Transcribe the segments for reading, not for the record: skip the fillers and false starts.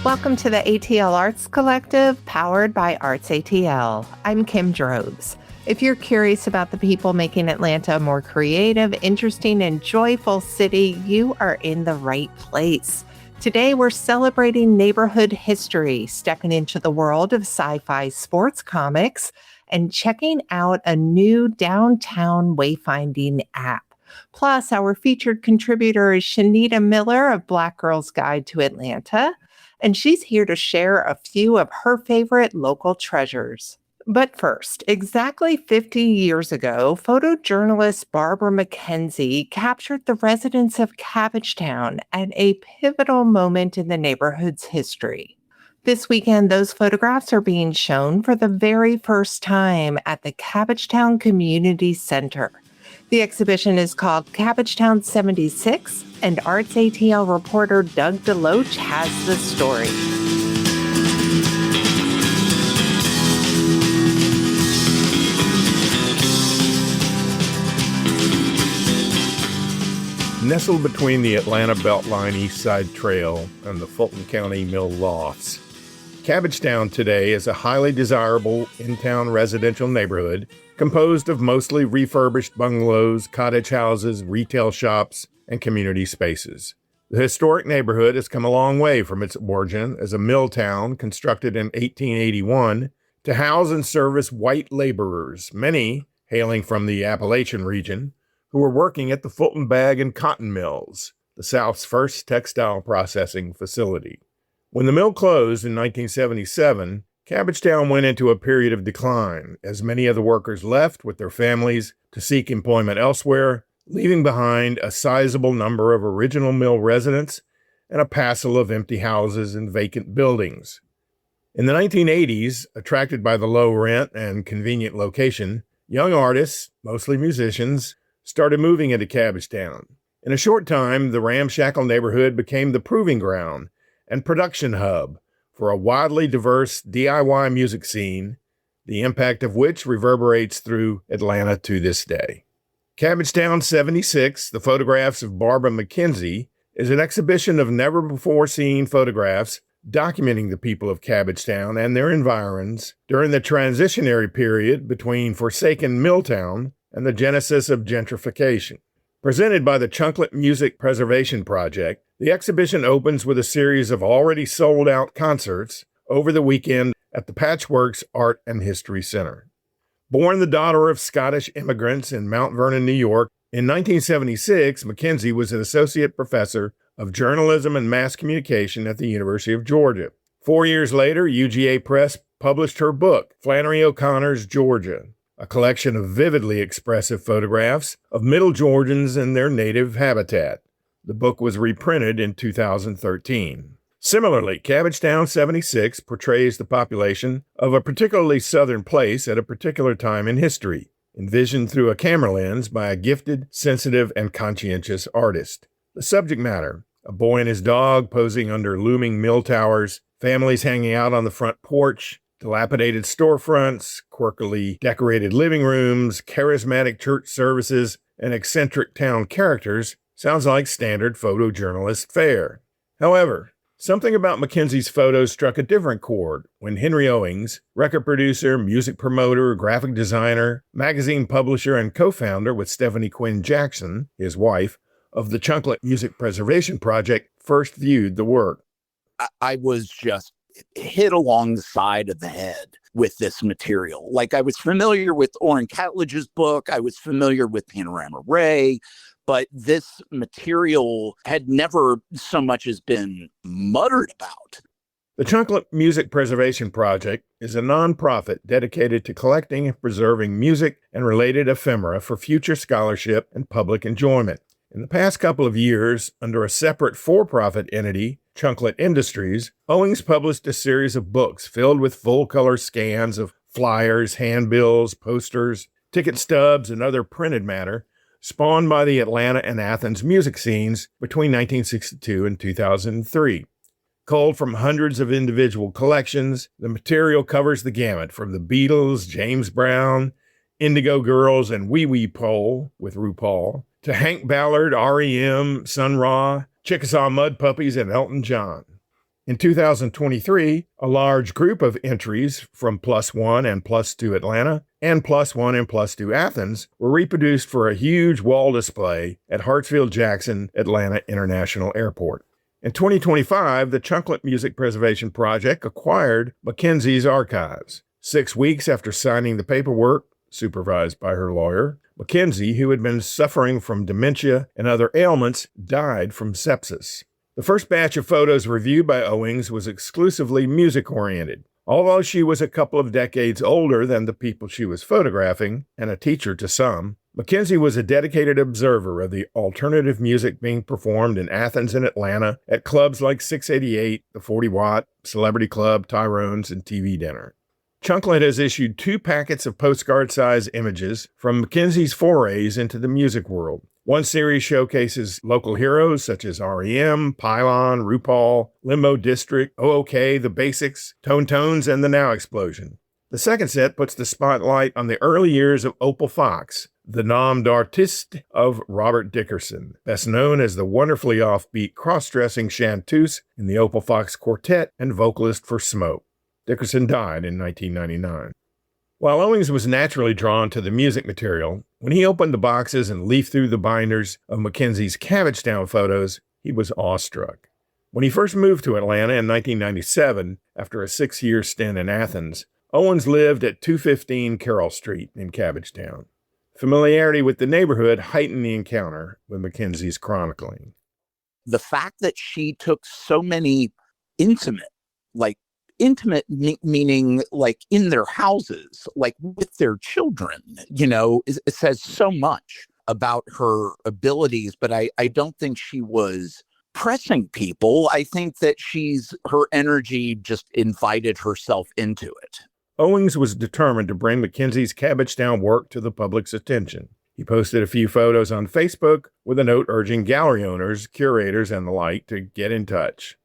Welcome to the ATL Arts Collective, powered by ArtsATL. I'm Kim Drobes. If you're curious about the people making Atlanta a more creative, interesting, and joyful city, you are in the right place. Today, we're celebrating neighborhood history, stepping into the world of sci-fi sports comics, and checking out a new downtown wayfinding app. Plus, our featured contributor is Shanita Miller of Black Girl's Guide to Atlanta, and she's here to share a few of her favorite local treasures. But first, exactly 50 years ago, photojournalist Barbara McKenzie captured the residents of Cabbagetown at a pivotal moment in the neighborhood's history. This weekend, those photographs are being shown for the very first time at the Cabbagetown Community Center. The exhibition is called Cabbagetown 76, and ArtsATL reporter Doug Leauge has the story. Nestled between the Atlanta Beltline East Side Trail and the Fulton County Mill Lofts, Cabbagetown today is a highly desirable in-town residential neighborhood composed of mostly refurbished bungalows, cottage houses, retail shops, and community spaces. The historic neighborhood has come a long way from its origin as a mill town constructed in 1881 to house and service white laborers, many hailing from the Appalachian region, who were working at the Fulton Bag and Cotton Mills, the South's first textile processing facility. When the mill closed in 1977, Cabbagetown went into a period of decline as many of the workers left with their families to seek employment elsewhere, leaving behind a sizable number of original mill residents and a passel of empty houses and vacant buildings. In the 1980s, attracted by the low rent and convenient location, young artists, mostly musicians, started moving into Cabbagetown. In a short time, the ramshackle neighborhood became the proving ground and production hub for a widely diverse DIY music scene, the impact of which reverberates through Atlanta to this day. Cabbagetown 76, The Photographs of Barbara McKenzie, is an exhibition of never-before-seen photographs documenting the people of Cabbagetown and their environs during the transitionary period between forsaken Milltown and the genesis of gentrification. Presented by the Chunklet Music Preservation Project, the exhibition opens with a series of already sold-out concerts over the weekend at the Patchworks Art and History Center. Born the daughter of Scottish immigrants in Mount Vernon, New York, in 1976, McKenzie was an associate professor of journalism and mass communication at the University of Georgia. 4 years later, UGA Press published her book, Flannery O'Connor's Georgia, a collection of vividly expressive photographs of Middle Georgians and their native habitat. The book was reprinted in 2013. Similarly, Cabbagetown 76 portrays the population of a particularly southern place at a particular time in history, envisioned through a camera lens by a gifted, sensitive, and conscientious artist. The subject matter: a boy and his dog posing under looming mill towers, families hanging out on the front porch, dilapidated storefronts, quirkily decorated living rooms, charismatic church services, and eccentric town characters sounds like standard photojournalist fare. However, something about McKenzie's photos struck a different chord when Henry Owings, record producer, music promoter, graphic designer, magazine publisher, and co-founder with Stephanie Quinn Jackson, his wife, of the Chunklet Music Preservation Project, first viewed the work. I was just hit along the side of the head with this material. Like, I was familiar with Orrin Catledge's book. I was familiar with Panorama Ray, but this material had never so much as been muttered about. The Chunklet Music Preservation Project is a nonprofit dedicated to collecting and preserving music and related ephemera for future scholarship and public enjoyment. In the past couple of years, under a separate for-profit entity, Chunklet Industries, Owings published a series of books filled with full-color scans of flyers, handbills, posters, ticket stubs, and other printed matter spawned by the Atlanta and Athens music scenes between 1962 and 2003. Culled from hundreds of individual collections, the material covers the gamut from the Beatles, James Brown, Indigo Girls, and Wee Wee Pole with RuPaul, to Hank Ballard, R.E.M., Sun Ra, Chickasaw Mud Puppies, and Elton John. In 2023, a large group of entries from +1 and +2 Atlanta and +1 and +2 Athens were reproduced for a huge wall display at Hartsfield-Jackson Atlanta International Airport. In 2025, the Chunklet Music Preservation Project acquired McKenzie's archives. 6 weeks after signing the paperwork, supervised by her lawyer, McKenzie, who had been suffering from dementia and other ailments, died from sepsis. The first batch of photos reviewed by Owings was exclusively music-oriented. Although she was a couple of decades older than the people she was photographing, and a teacher to some, McKenzie was a dedicated observer of the alternative music being performed in Athens and Atlanta at clubs like 688, the 40 Watt, Celebrity Club, Tyrone's, and TV Dinner. Chunklet has issued 2 packets of postcard-size images from McKenzie's forays into the music world. One series showcases local heroes such as REM, Pylon, RuPaul, Limbo District, OOK, The Basics, Tone Tones, and The Now Explosion. The second set puts the spotlight on the early years of Opal Fox, the nom d'artiste of Robert Dickerson, best known as the wonderfully offbeat cross-dressing chanteuse in the Opal Fox Quartet and vocalist for Smoke. Dickerson died in 1999. While Owings was naturally drawn to the music material, when he opened the boxes and leafed through the binders of McKenzie's Cabbagetown photos, he was awestruck. When he first moved to Atlanta in 1997, after a 6-year stint in Athens, Owens lived at 215 Carroll Street in Cabbagetown. Familiarity with the neighborhood heightened the encounter with McKenzie's chronicling. The fact that she took so many intimate meaning like in their houses, like with their children, it says so much about her abilities. But I don't think she was pressing people. I think that her energy just invited herself into it. Owings was determined to bring McKenzie's Cabbagetown work to the public's attention. He posted a few photos on Facebook with a note urging gallery owners, curators, and the like to get in touch.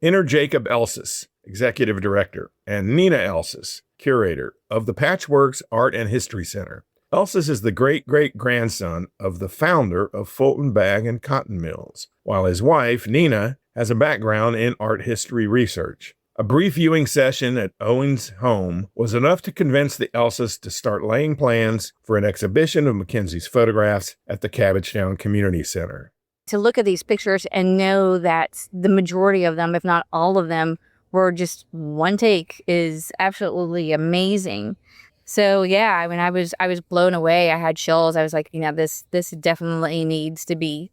Enter Jacob Elsis, Executive Director, and Nina Elsis, Curator of the Patchworks Art and History Center. Elsis is the great-great-grandson of the founder of Fulton Bag and Cotton Mills, while his wife, Nina, has a background in art history research. A brief viewing session at Owens' home was enough to convince the Elsis to start laying plans for an exhibition of McKenzie's photographs at the Cabbagetown Community Center. To look at these pictures and know that the majority of them, if not all of them, were just one take is absolutely amazing. So yeah, I mean, I was blown away. I had chills. I was like, this definitely needs to be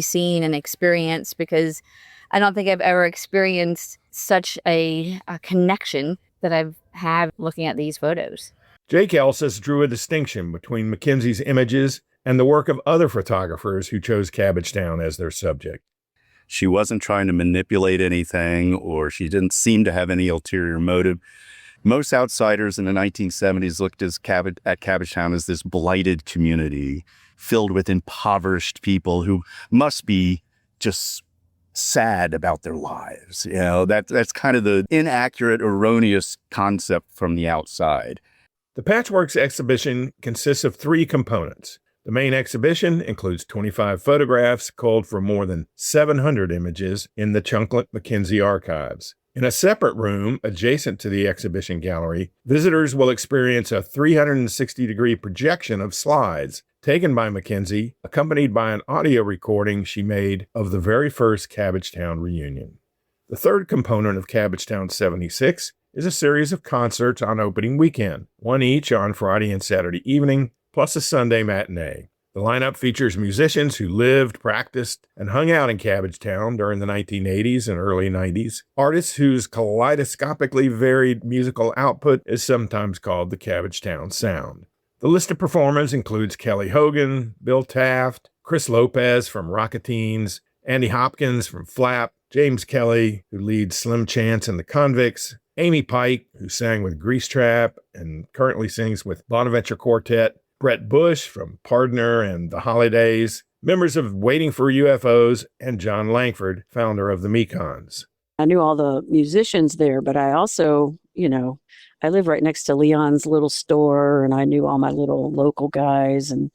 seen and experienced, because I don't think I've ever experienced such a connection that I've had looking at these photos. Jake Elsis drew a distinction between McKenzie's images and the work of other photographers who chose Cabbagetown as their subject. She wasn't trying to manipulate anything, or she didn't seem to have any ulterior motive. Most outsiders in the 1970s looked at Cabbagetown as this blighted community filled with impoverished people who must be just sad about their lives. That's kind of the inaccurate, erroneous concept from the outside. The Patchworks exhibition consists of 3 components. The main exhibition includes 25 photographs culled from more than 700 images in the Chunklet McKenzie archives. In a separate room adjacent to the exhibition gallery, visitors will experience a 360-degree projection of slides taken by McKenzie, accompanied by an audio recording she made of the very first Cabbagetown reunion. The third component of Cabbagetown 76 is a series of concerts on opening weekend, one each on Friday and Saturday evening, plus a Sunday matinee. The lineup features musicians who lived, practiced, and hung out in Cabbagetown during the 1980s and early 90s, artists whose kaleidoscopically varied musical output is sometimes called the Cabbagetown sound. The list of performers includes Kelly Hogan, Bill Taft, Chris Lopez from Rocketeens, Andy Hopkins from Flap, James Kelly, who leads Slim Chance and the Convicts, Amy Pike, who sang with Grease Trap and currently sings with Bonaventure Quartet, Brett Bush from Pardner and the Holidays, members of Waiting for UFOs, and John Langford, founder of the Mekons. I knew all the musicians there, but I also, I live right next to Leon's little store, and I knew all my little local guys and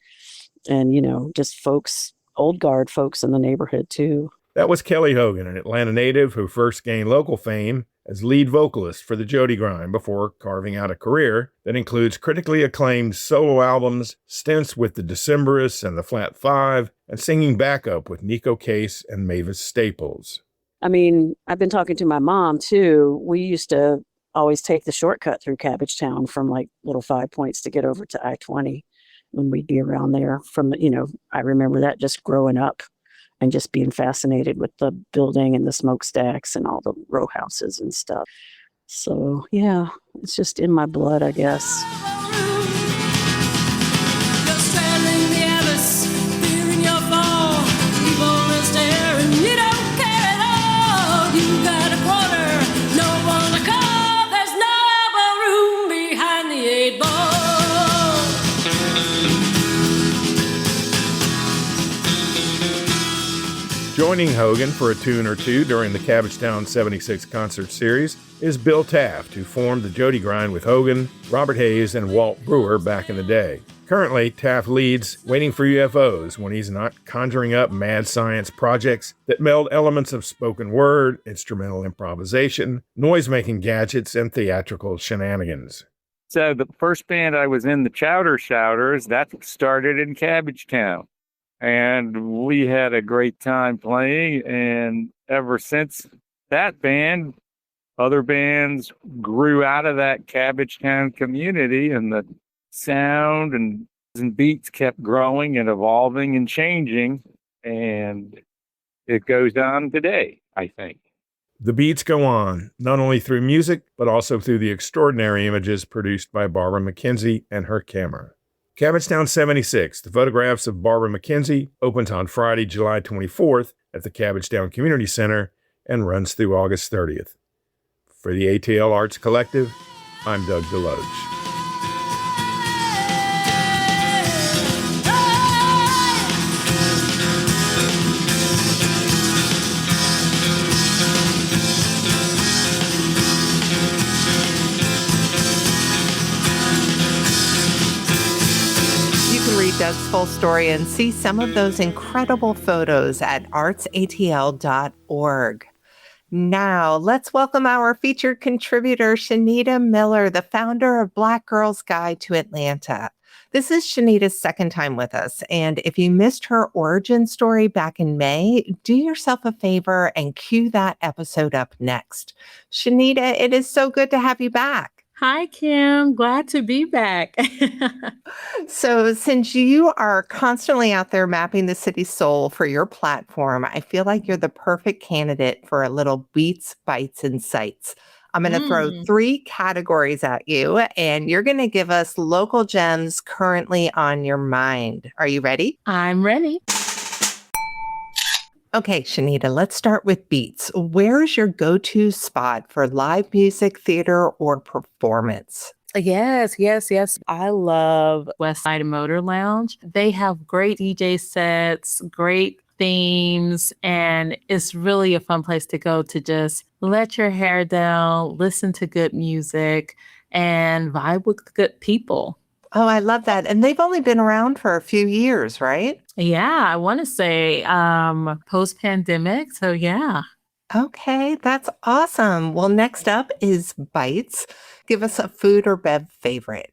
just folks, old guard folks in the neighborhood too. That was Kelly Hogan, an Atlanta native who first gained local fame as lead vocalist for the Jody Grind before carving out a career that includes critically acclaimed solo albums, stints with the Decemberists and the Flat Five, and singing backup with Nico Case and Mavis Staples. I mean, I've been talking to my mom too. We used to always take the shortcut through Cabbagetown from like Little Five Points to get over to I-20 when we'd be around there. I remember that just growing up and just being fascinated with the building and the smokestacks and all the row houses and stuff. So yeah, it's just in my blood, I guess. Joining Hogan for a tune or two during the Cabbagetown 76 concert series is Bill Taft, who formed the Jody Grind with Hogan, Robert Hayes, and Walt Brewer back in the day. Currently, Taft leads Waiting for UFOs when he's not conjuring up mad science projects that meld elements of spoken word, instrumental improvisation, noise-making gadgets, and theatrical shenanigans. So the first band I was in, the Chowder Shouters, that started in Cabbagetown. And we had a great time playing. And ever since that band, other bands grew out of that Cabbagetown community, and the sound and beats kept growing and evolving and changing. And it goes on today, I think. The beats go on, not only through music, but also through the extraordinary images produced by Barbara McKenzie and her camera. Cabbagetown 76, the photographs of Barbara McKenzie, opens on Friday, July 24th at the Cabbagetown Community Center and runs through August 30th. For the ATL Arts Collective, I'm Doug Leauge. Doug's full story and see some of those incredible photos at artsatl.org. Now, let's welcome our featured contributor, Shanita Miller, the founder of Black Girls Guide to Atlanta. This is Shanita's second time with us, and if you missed her origin story back in May, do yourself a favor and cue that episode up next. Shanita, it is so good to have you back. Hi, Kim. Glad to be back. So since you are constantly out there mapping the city's soul for your platform, I feel like you're the perfect candidate for a little beats, bites, and sights. I'm going to throw 3 categories at you, and you're going to give us local gems currently on your mind. Are you ready? I'm ready. Okay, Shanita, let's start with beats. Where's your go-to spot for live music, theater, or performance? Yes. I love Westside Motor Lounge. They have great DJ sets, great themes, and it's really a fun place to go to just let your hair down, listen to good music, and vibe with good people. Oh, I love that. And they've only been around for a few years, right? Yeah, I want to say post-pandemic. So yeah. Okay, that's awesome. Well, next up is bites. Give us a food or bev favorite.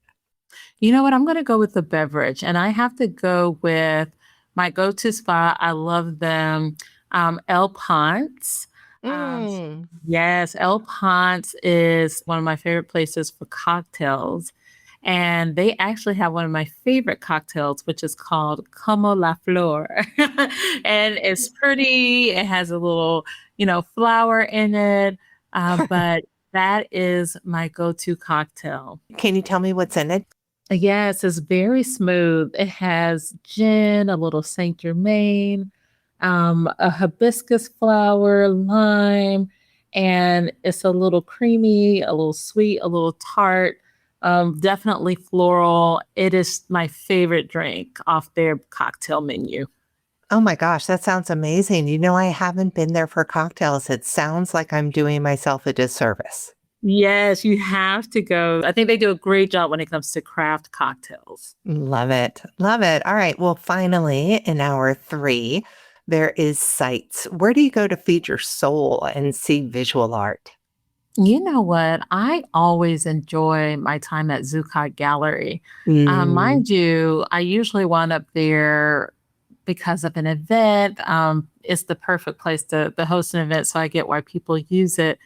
You know what? I'm going to go with the beverage, and I have to go with my go-to spot. I love them. El Ponce. Yes, El Ponce is one of my favorite places for cocktails. And they actually have one of my favorite cocktails, which is called Como la Flor. And it's pretty. It has a little, flower in it. But that is my go-to cocktail. Can you tell me what's in it? Yes, it's very smooth. It has gin, a little Saint Germain, a hibiscus flower, lime, and it's a little creamy, a little sweet, a little tart. Definitely floral. It is my favorite drink off their cocktail menu. Oh my gosh, that sounds amazing. I haven't been there for cocktails. It sounds like I'm doing myself a disservice. Yes, you have to go. I think they do a great job when it comes to craft cocktails. Love it. Love it. All right. Well, finally, in hour 3, there is sights. Where do you go to feed your soul and see visual art? You know what? I always enjoy my time at ZuCot Gallery. Mind you, I usually wind up there because of an event. It's the perfect place to host an event, so I get why people use it.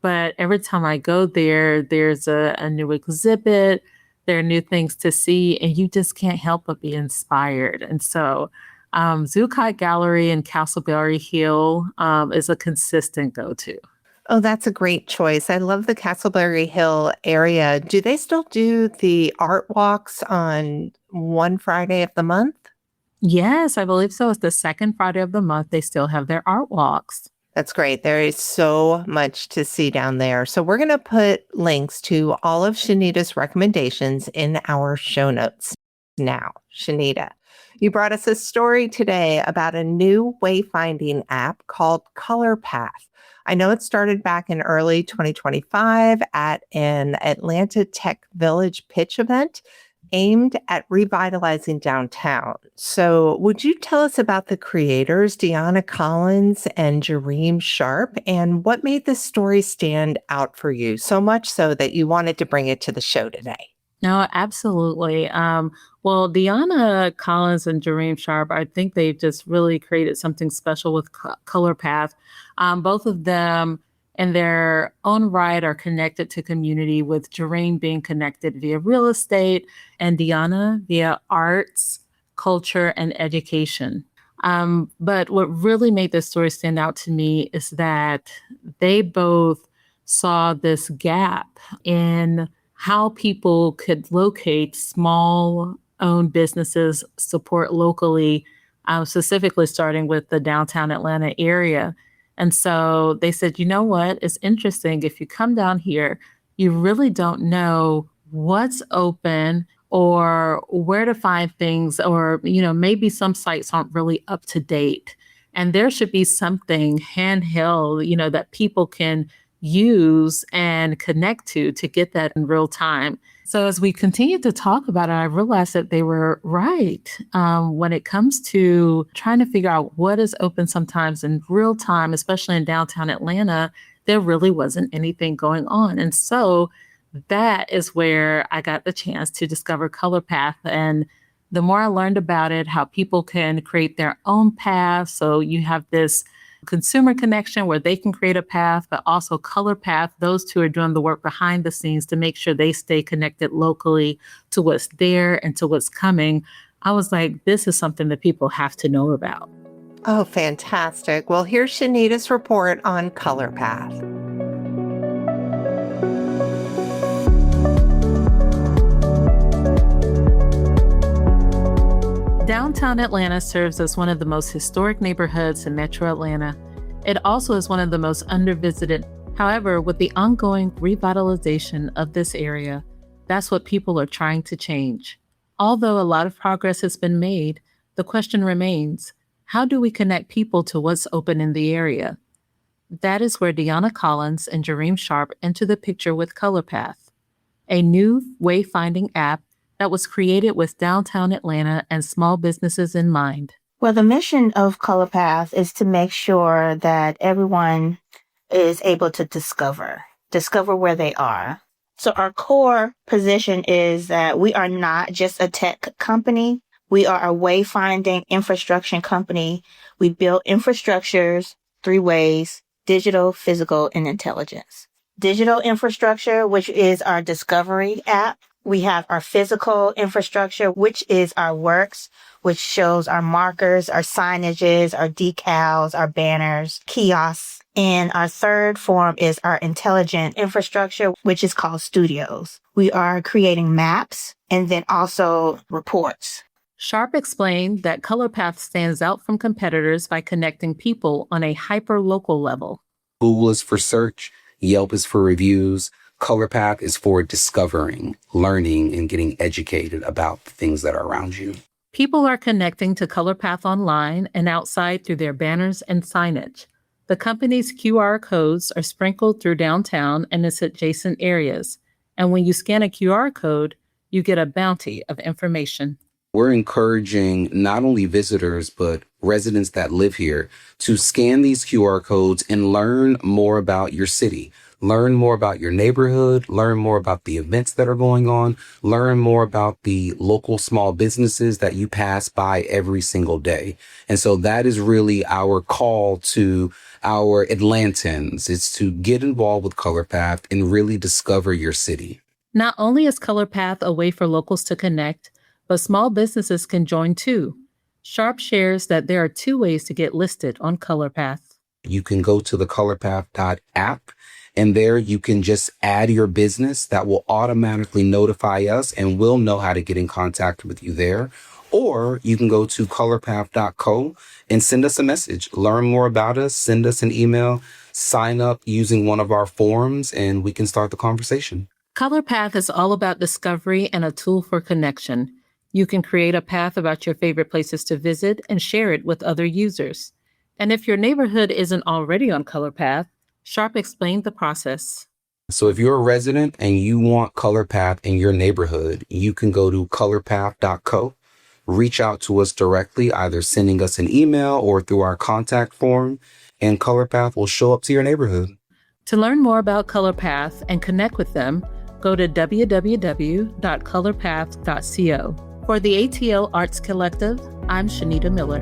But every time I go there, there's a new exhibit, there are new things to see, and you just can't help but be inspired. And so ZuCot Gallery in Castleberry Hill is a consistent go-to. Oh, that's a great choice. I love the Castleberry Hill area. Do they still do the art walks on one Friday of the month? Yes, I believe so. It's the second Friday of the month. They still have their art walks. That's great. There is so much to see down there. So we're going to put links to all of Shanita's recommendations in our show notes. Now, Shanita, you brought us a story today about a new wayfinding app called ColorPath. I know it started back in early 2025 at an Atlanta Tech Village pitch event aimed at revitalizing downtown. So would you tell us about the creators, Deanna Collins and Jareem Sharp, and what made this story stand out for you so much so that you wanted to bring it to the show today? No, absolutely. Well, Deanna Collins and Jareem Sharp, I think they've just really created something special with ColorPath. Both of them in their own right are connected to community, with Jareem being connected via real estate and Deanna via arts, culture, and education. But what really made this story stand out to me is that they both saw this gap in how people could locate small owned businesses, support locally, specifically starting with the downtown Atlanta area. And so they said, you know what? It's interesting. If you come down here, you really don't know what's open or where to find things, or, maybe some sites aren't really up to date. And there should be something handheld, that people can use and connect to get that in real time. So as we continued to talk about it, I realized that they were right when it comes to trying to figure out what is open sometimes in real time, especially in downtown Atlanta. There really wasn't anything going on. And so that is where I got the chance to discover ColorPath. And the more I learned about it, how people can create their own path. So you have this consumer connection where they can create a path, but also ColorPath. Those two are doing the work behind the scenes to make sure they stay connected locally to what's there and to what's coming. I was like, this is something that people have to know about. Oh, fantastic. Well, here's Shanita's report on ColorPath. Downtown Atlanta serves as one of the most historic neighborhoods in Metro Atlanta. It also is one of the most undervisited. However, with the ongoing revitalization of this area, that's what people are trying to change. Although a lot of progress has been made, the question remains, how do we connect people to what's open in the area? That is where Deanna Collins and Jareem Sharp enter the picture with ColorPath, a new wayfinding app that was created with downtown Atlanta and small businesses in mind. Well, the mission of ColorPath is to make sure that everyone is able to discover where they are. So our core position is that we are not just a tech company. We are a wayfinding infrastructure company. We build infrastructures 3 ways: digital, physical, and intelligence. Digital infrastructure, which is our discovery app. We have our physical infrastructure, which is our works, which shows our markers, our signages, our decals, our banners, kiosks. And our third form is our intelligent infrastructure, which is called studios. We are creating maps and then also reports. Sharp explained that ColorPath stands out from competitors by connecting people on a hyper-local level. Google is for search, Yelp is for reviews, ColorPath is for discovering, learning, and getting educated about the things that are around you. People are connecting to ColorPath online and outside through their banners and signage. The company's QR codes are sprinkled through downtown and its adjacent areas. And when you scan a QR code, you get a bounty of information. We're encouraging not only visitors, but residents that live here to scan these QR codes and learn more about your city, learn more about your neighborhood, learn more about the events that are going on, learn more about the local small businesses that you pass by every single day. And so that is really our call to our Atlantans. It's to get involved with ColorPath and really discover your city. Not only is ColorPath a way for locals to connect, but small businesses can join too. Sharp shares that there are 2 ways to get listed on ColorPath. You can go to the colorpath.app, and there you can just add your business. That will automatically notify us, and we'll know how to get in contact with you there. Or you can go to colorpath.co and send us a message. Learn more about us, send us an email, sign up using one of our forms, and we can start the conversation. ColorPath is all about discovery and a tool for connection. You can create a path about your favorite places to visit and share it with other users. And if your neighborhood isn't already on ColorPath, Sharp explained the process. So if you're a resident and you want ColorPath in your neighborhood, you can go to colorpath.co, reach out to us directly, either sending us an email or through our contact form, and ColorPath will show up to your neighborhood. To learn more about ColorPath and connect with them, go to www.colorpath.co. For the ATL Arts Collective, I'm Shanita Miller.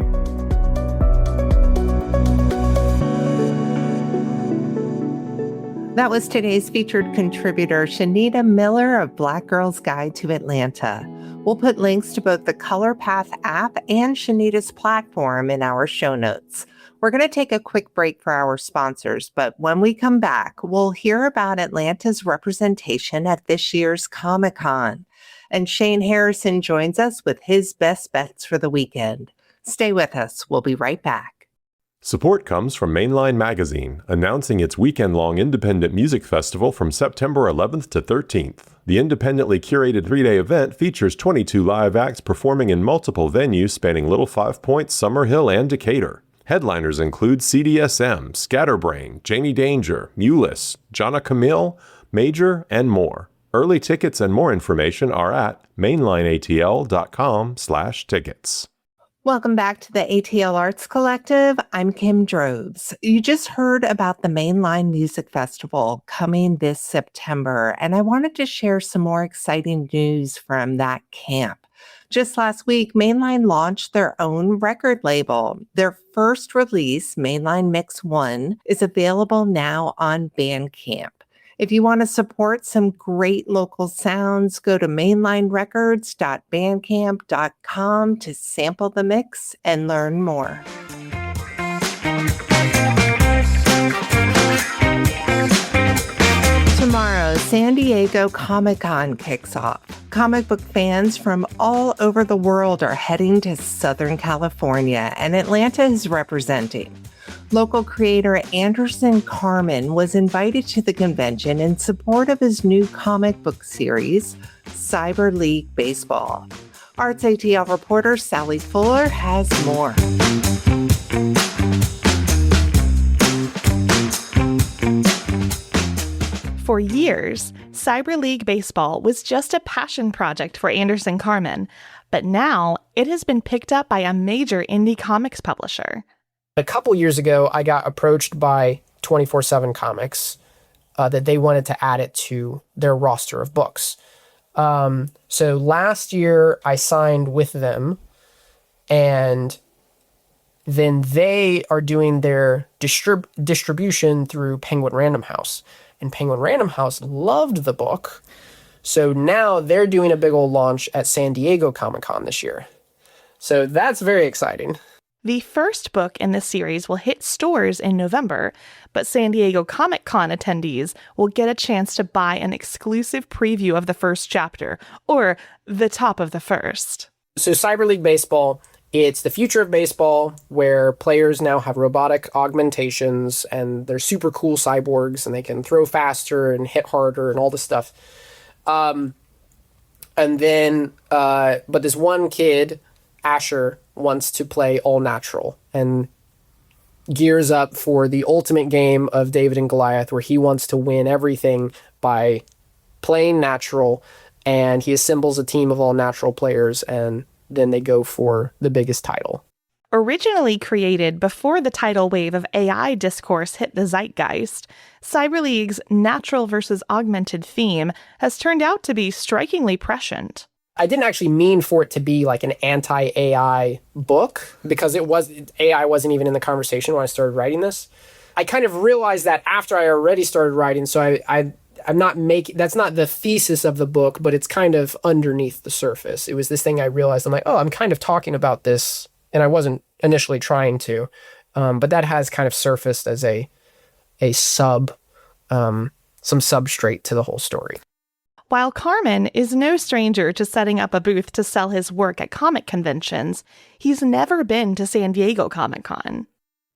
That was today's featured contributor, Shanita Miller of Black Girl's Guide to Atlanta. We'll put links to both the ColorPath app and Shanita's platform in our show notes. We're going to take a quick break for our sponsors, but when we come back, we'll hear about Atlanta's representation at this year's Comic-Con. And Shane Harrison joins us with his best bets for the weekend. Stay with us. We'll be right back. Support comes from Mainline Magazine, announcing its weekend-long independent music festival from September 11th to 13th. The independently curated 3-day event features 22 live acts performing in multiple venues spanning Little Five Points, Summer Hill, and Decatur. Headliners include CDSM, Scatterbrain, Janie Danger, Mulus, Jonna Camille, Major, and more. Early tickets and more information are at mainlineatl.com/tickets. Welcome back to the ATL Arts Collective. I'm Kim Droves. You just heard about the Mainline Music Festival coming this September, and I wanted to share some more exciting news from that camp. Just last week, Mainline launched their own record label. Their first release, Mainline Mix 1, is available now on Bandcamp. If you want to support some great local sounds, go to mainlinerecords.bandcamp.com to sample the mix and learn more. Tomorrow, San Diego Comic-Con kicks off. Comic book fans from all over the world are heading to Southern California, and Atlanta is representing. Local creator Anderson Carman was invited to the convention in support of his new comic book series, Cyber League Baseball. ArtsATL reporter Sally Fuller has more. For years, Cyber League Baseball was just a passion project for Anderson Carman, but now it has been picked up by a major indie comics publisher. A couple years ago, I got approached by 24/7 Comics that they wanted to add it to their roster of books. So last year, I signed with them, and then they are doing their distribution through Penguin Random House. And Penguin Random House loved the book, so now they're doing a big old launch at San Diego Comic-Con this year. So that's very exciting. The first book in this series will hit stores in November, but San Diego Comic-Con attendees will get a chance to buy an exclusive preview of the first chapter, or the top of the first. So Cyber League Baseball, it's the future of baseball where players now have robotic augmentations and they're super cool cyborgs and they can throw faster and hit harder and all this stuff. But this one kid, Asher, wants to play all natural and gears up for the ultimate game of David and Goliath, where he wants to win everything by playing natural, and he assembles a team of all natural players, and then they go for the biggest title. Originally created before the tidal wave of AI discourse hit the zeitgeist, CyberLeague's natural versus augmented theme has turned out to be strikingly prescient. I didn't actually mean for it to be like an anti-AI book, because AI wasn't even in the conversation when I started writing this. I kind of realized that after I already started writing, so I'm not making, that's not the thesis of the book, but it's kind of underneath the surface. It was this thing I realized, I'm like, oh, I'm kind of talking about this, and I wasn't initially trying to, but that has kind of surfaced as some substrate to the whole story. While Carman is no stranger to setting up a booth to sell his work at comic conventions, he's never been to San Diego Comic-Con.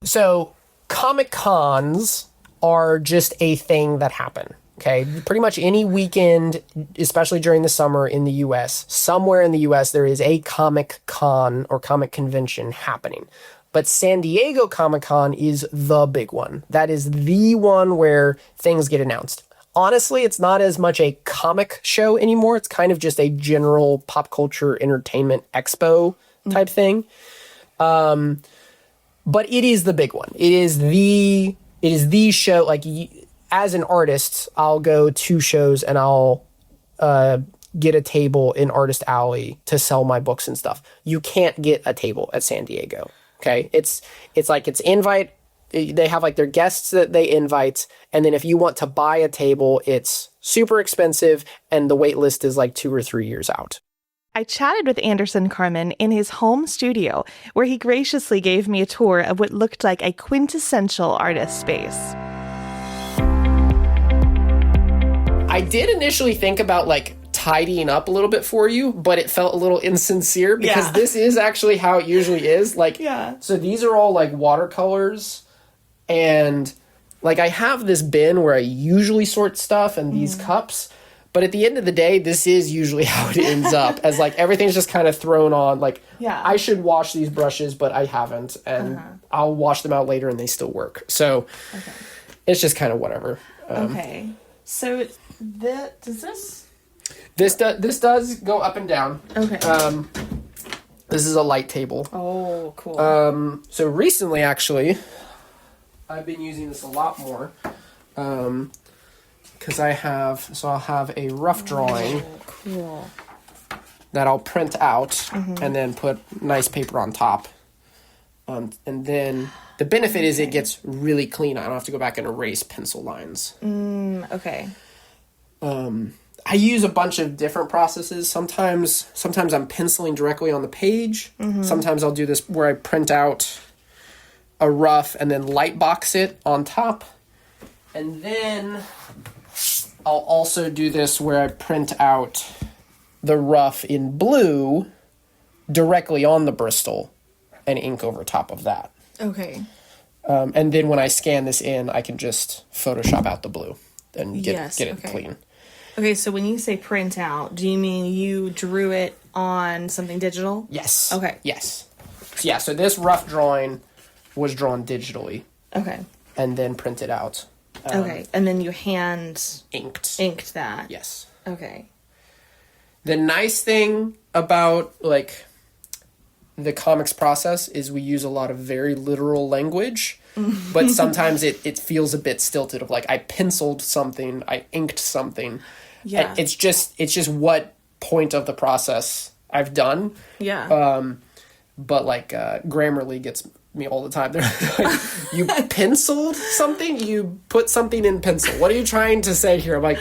So Comic Cons are just a thing that happen. Okay, pretty much any weekend, especially during the summer in the US, somewhere in the US, there is a Comic Con or comic convention happening. But San Diego Comic Con is the big one. That is the one where things get announced. Honestly, it's not as much a comic show anymore. It's kind of just a general pop culture entertainment expo type thing. But it is the big one. It is the show. Like, as an artist, I'll go to shows and I'll get a table in Artist Alley to sell my books and stuff. You can't get a table at San Diego. Okay, it's invite. They have like their guests that they invite, and then if you want to buy a table, it's super expensive, and the wait list is like 2 or 3 years out. I chatted with Anderson Carman in his home studio, where he graciously gave me a tour of what looked like a quintessential artist space. I did initially think about like tidying up a little bit for you, but it felt a little insincere because this is actually how it usually is. Like, so these are all like watercolors, and like I have this bin where I usually sort stuff and these cups, but at the end of the day, this is usually how it ends up, as like everything's just kind of thrown on. Like, I should wash these brushes, but I haven't, and I'll wash them out later and they still work. So it's just kind of whatever. Okay. So does this? This does go up and down. Okay. This is a light table. Oh, cool. So recently, actually, I've been using this a lot more. Because I'll have a rough drawing that I'll print out and then put nice paper on top. And then the benefit is it gets really clean. I don't have to go back and erase pencil lines. Okay. I use a bunch of different processes. Sometimes I'm penciling directly on the page. Sometimes I'll do this where I print out a rough and then light box it on top. And then I'll also do this where I print out the rough in blue directly on the Bristol and ink over top of that. Okay. And then when I scan this in, I can just Photoshop out the blue and get it clean. Okay, so when you say print out, do you mean you drew it on something digital? Yes. Okay. Yes. So this rough drawing was drawn digitally. Okay. And then printed out. Okay, and then you hand inked that. Yes. Okay. The nice thing about like the comics process is we use a lot of very literal language, but sometimes it feels a bit stilted of like I penciled something, I inked something. Yeah. It's just what point of the process I've done. Yeah. But like Grammarly gets me all the time. They're like, you penciled something? You put something in pencil. What are you trying to say here? I'm like,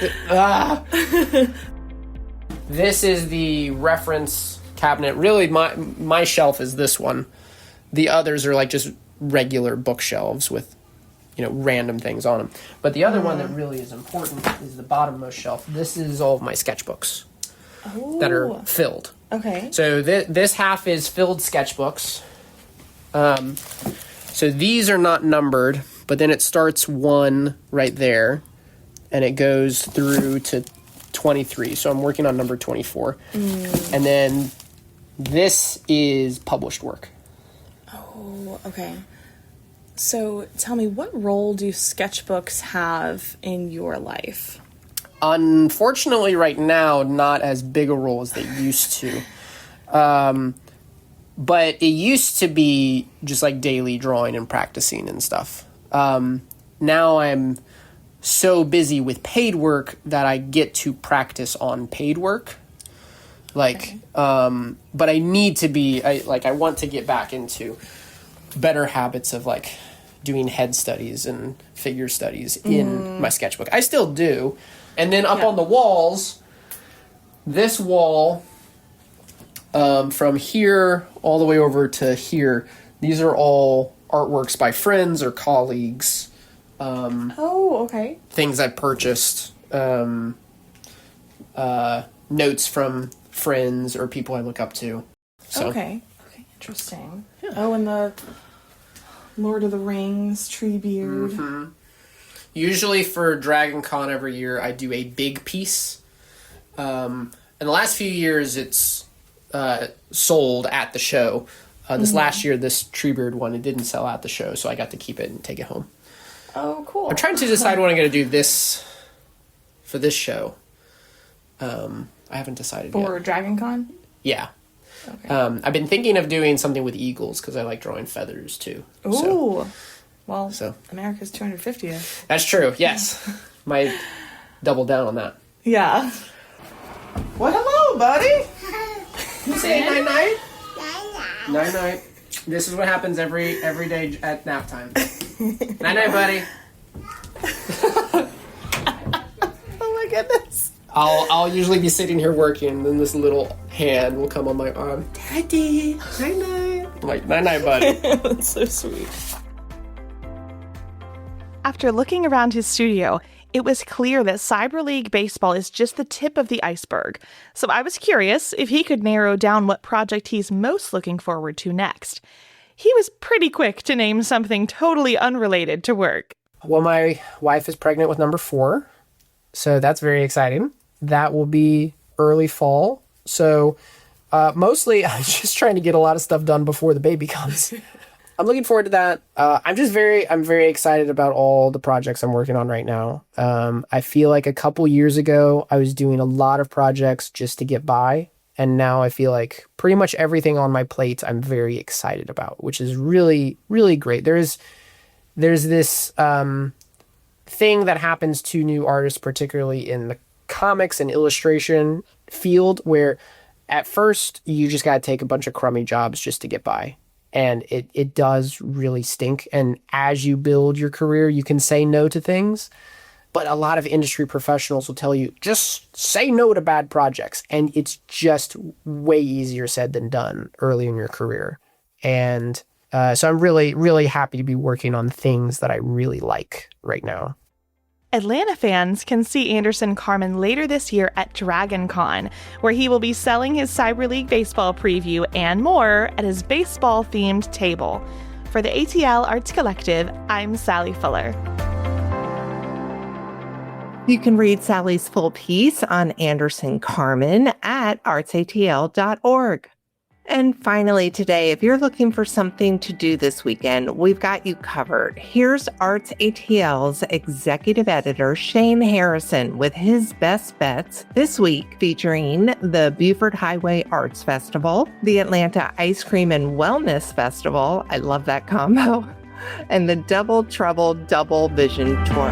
This is the reference cabinet. Really, my shelf is this one. The others are like just regular bookshelves with, random things on them. But the other one that really is important is the bottommost shelf. This is all of my sketchbooks that are filled. Okay. So this half is filled sketchbooks. So these are not numbered, but then it starts 1 right there, and it goes through to 23. So I'm working on number 24. And then this is published work. Oh, okay. So tell me, what role do sketchbooks have in your life? Unfortunately, right now, not as big a role as they used to. But it used to be just like daily drawing and practicing and stuff. Now I'm so busy with paid work that I get to practice on paid work. But I need to be, I want to get back into better habits of like doing head studies and figure studies in my sketchbook. I still do. And then up on the walls, this wall, from here all the way over to here, these are all artworks by friends or colleagues. Okay. Things I purchased, notes from friends or people I look up to. So. Okay, interesting. Yeah. Oh, and the Lord of the Rings, Treebeard. Mm-hmm. Usually for Dragon Con every year, I do a big piece. In the last few years, it's sold at the show. This last year, this Treebeard one, it didn't sell at the show, so I got to keep it and take it home. Oh, cool. I'm trying to decide when I'm going to do this for this show. I haven't decided yet. For Dragon Con? Yeah. Okay. I've been thinking of doing something with eagles because I like drawing feathers too. Ooh. America's 250th. That's true, yes. Might double down on that. Yeah. Well, hello, buddy. You say night-night? Night-night. This is what happens every day at nap time. Night-night, buddy. Oh my goodness. I'll usually be sitting here working, and then this little hand will come on my arm. Daddy, night-night. I'm like, night-night, buddy. That's so sweet. After looking around his studio, it was clear that Cyber League baseball is just the tip of the iceberg. So I was curious if he could narrow down what project he's most looking forward to next. He was pretty quick to name something totally unrelated to work. Well, my wife is pregnant with number 4, so that's very exciting. That will be early fall. So mostly I'm just trying to get a lot of stuff done before the baby comes. I'm looking forward to that. I'm very excited about all the projects I'm working on right now. I feel like a couple years ago, I was doing a lot of projects just to get by. And now I feel like pretty much everything on my plate I'm very excited about, which is really, really great. There's this thing that happens to new artists, particularly in the comics and illustration field, where at first you just got to take a bunch of crummy jobs just to get by. And it does really stink. And as you build your career, you can say no to things. But a lot of industry professionals will tell you, just say no to bad projects. And it's just way easier said than done early in your career. And so I'm really, really happy to be working on things that I really like right now. Atlanta fans can see Anderson Carman later this year at Dragon Con, where he will be selling his Cyber League baseball preview and more at his baseball-themed table. For the ATL Arts Collective, I'm Sally Fuller. You can read Sally's full piece on Anderson Carman at artsatl.org. And finally today, if you're looking for something to do this weekend, we've got you covered. Here's ArtsATL's executive editor, Shane Harrison, with his best bets this week, featuring the Buford Highway Arts Festival, the Atlanta Ice Cream and Wellness Festival, I love that combo, and the Double Trouble Double Vision Tour.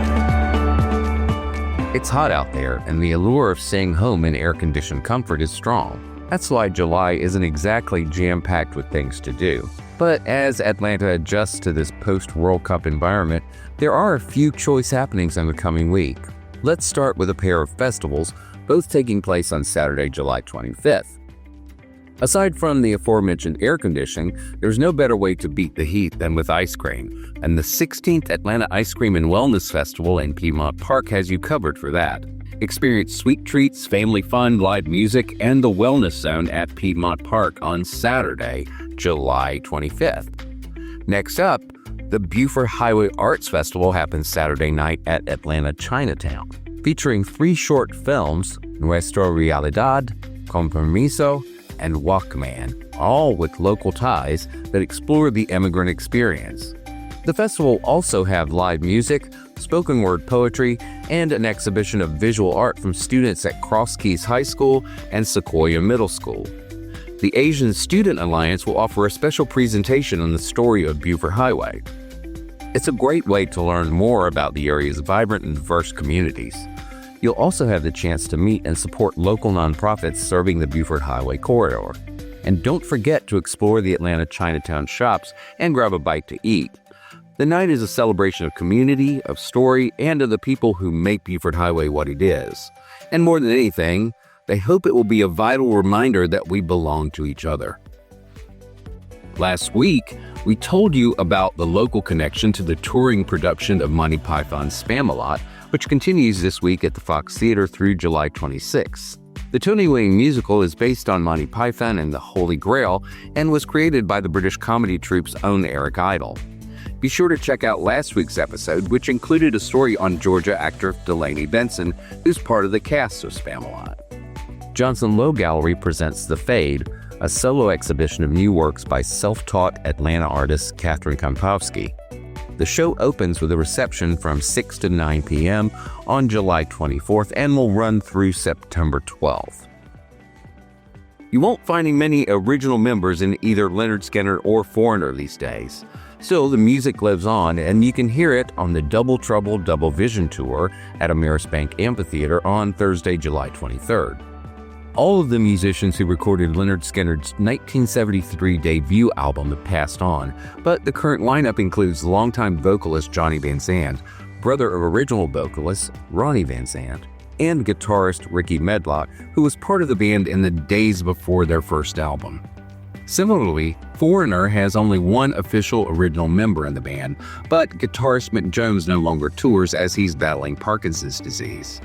It's hot out there, and the allure of staying home in air-conditioned comfort is strong. That's why July isn't exactly jam-packed with things to do. But as Atlanta adjusts to this post-World Cup environment, there are a few choice happenings in the coming week. Let's start with a pair of festivals, both taking place on Saturday, July 25th. Aside from the aforementioned air conditioning, there's no better way to beat the heat than with ice cream, and the 16th Atlanta Ice Cream and Wellness Festival in Piedmont Park has you covered for that. Experience sweet treats, family fun, live music, and the Wellness Zone at Piedmont Park on Saturday, July 25th. Next up, the Buford Highway Arts Festival happens Saturday night at Atlanta Chinatown, featuring 3 short films, Nuestra Realidad, Compromiso, and Walkman, all with local ties that explore the immigrant experience. The festival will also have live music, spoken word poetry, and an exhibition of visual art from students at Cross Keys High School and Sequoia Middle School. The Asian Student Alliance will offer a special presentation on the story of Buford Highway. It's a great way to learn more about the area's vibrant and diverse communities. You'll also have the chance to meet and support local nonprofits serving the Buford Highway corridor. And don't forget to explore the Atlanta Chinatown shops and grab a bite to eat. The night is a celebration of community, of story, and of the people who make Buford Highway what it is. And more than anything, they hope it will be a vital reminder that we belong to each other. Last week, we told you about the local connection to the touring production of Monty Python's Spamalot, which continues this week at the Fox Theater through July 26. The Tony-winning musical is based on Monty Python and the Holy Grail and was created by the British comedy troupe's own Eric Idle. Be sure to check out last week's episode, which included a story on Georgia actor Delaney Benson, who's part of the cast of Spamalot. Johnson Low Gallery presents The Fade, a solo exhibition of new works by self-taught Atlanta artist Catherine Kompowski. The show opens with a reception from 6 to 9 p.m. on July 24th and will run through September 12th. You won't find many original members in either Lynyrd Skynyrd or Foreigner these days. Still, the music lives on, and you can hear it on the Double Trouble Double Vision Tour at Ameris Bank Amphitheater on Thursday, July 23rd. All of the musicians who recorded Lynyrd Skynyrd's 1973 debut album have passed on, but the current lineup includes longtime vocalist Johnny Van Zandt, brother of original vocalist Ronnie Van Zandt, and guitarist Ricky Medlock, who was part of the band in the days before their first album. Similarly, Foreigner has only one official original member in the band, but guitarist Mick Jones no longer tours as he's battling Parkinson's disease.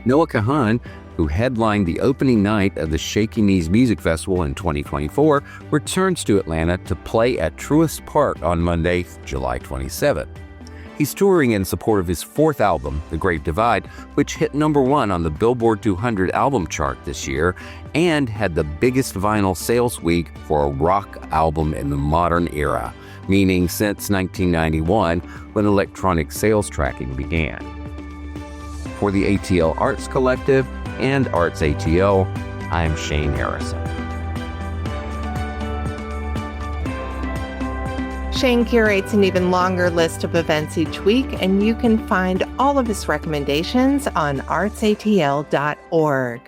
Noah Kahan, who headlined the opening night of the Shaky Knees Music Festival in 2024, returns to Atlanta to play at Truist Park on Monday, July 27th. He's touring in support of his fourth album, The Great Divide, which hit #1 on the Billboard 200 album chart this year and had the biggest vinyl sales week for a rock album in the modern era, meaning since 1991 when electronic sales tracking began. For the ATL Arts Collective and ArtsATL, I'm Shane Harrison. Shane curates an even longer list of events each week, and you can find all of his recommendations on artsatl.org.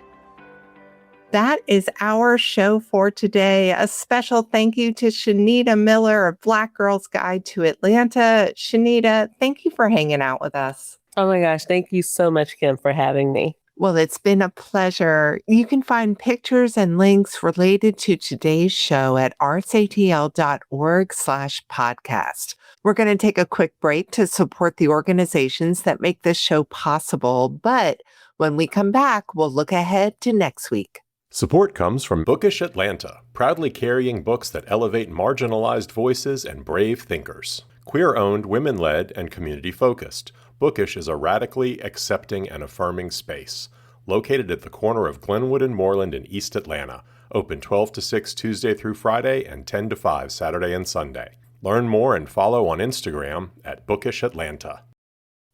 That is our show for today. A special thank you to Shanita Miller of Black Girls Guide to Atlanta. Shanita, thank you for hanging out with us. Oh my gosh, thank you so much, Kim, for having me. Well, it's been a pleasure. You can find pictures and links related to today's show at artsatl.org/podcast. We're going to take a quick break to support the organizations that make this show possible. But when we come back, we'll look ahead to next week. Support comes from Bookish Atlanta, proudly carrying books that elevate marginalized voices and brave thinkers. Queer-owned, women-led, and community-focused, Bookish is a radically accepting and affirming space. Located at the corner of Glenwood and Moreland in East Atlanta, open 12 to 6 Tuesday through Friday and 10 to 5 Saturday and Sunday. Learn more and follow on Instagram at Bookish Atlanta.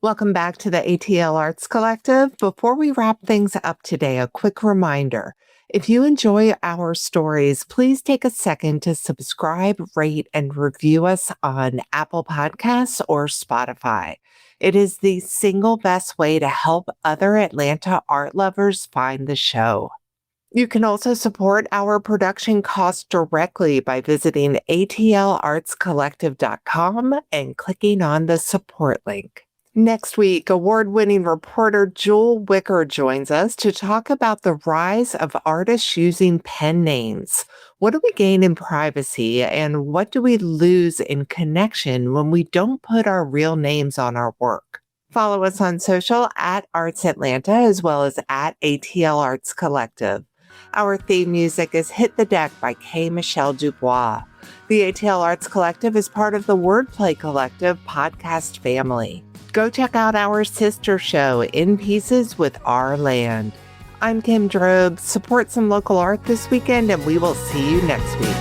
Welcome back to the ATL Arts Collective. Before we wrap things up today, a quick reminder. If you enjoy our stories, please take a second to subscribe, rate, and review us on Apple Podcasts or Spotify. It is the single best way to help other Atlanta art lovers find the show. You can also support our production costs directly by visiting atlartscollective.com and clicking on the support link. Next week, award-winning reporter Jewel Wicker joins us to talk about the rise of artists using pen names. What do we gain in privacy, and what do we lose in connection when we don't put our real names on our work? Follow us on social at ArtsAtlanta as well as at ATL Arts Collective. Our theme music is Hit the Deck by K. Michelle Dubois. The ATL Arts Collective is part of the Wordplay Collective podcast family. Go check out our sister show, In Pieces with Our Land. I'm Kim Drobe. Support some local art this weekend, and we will see you next week.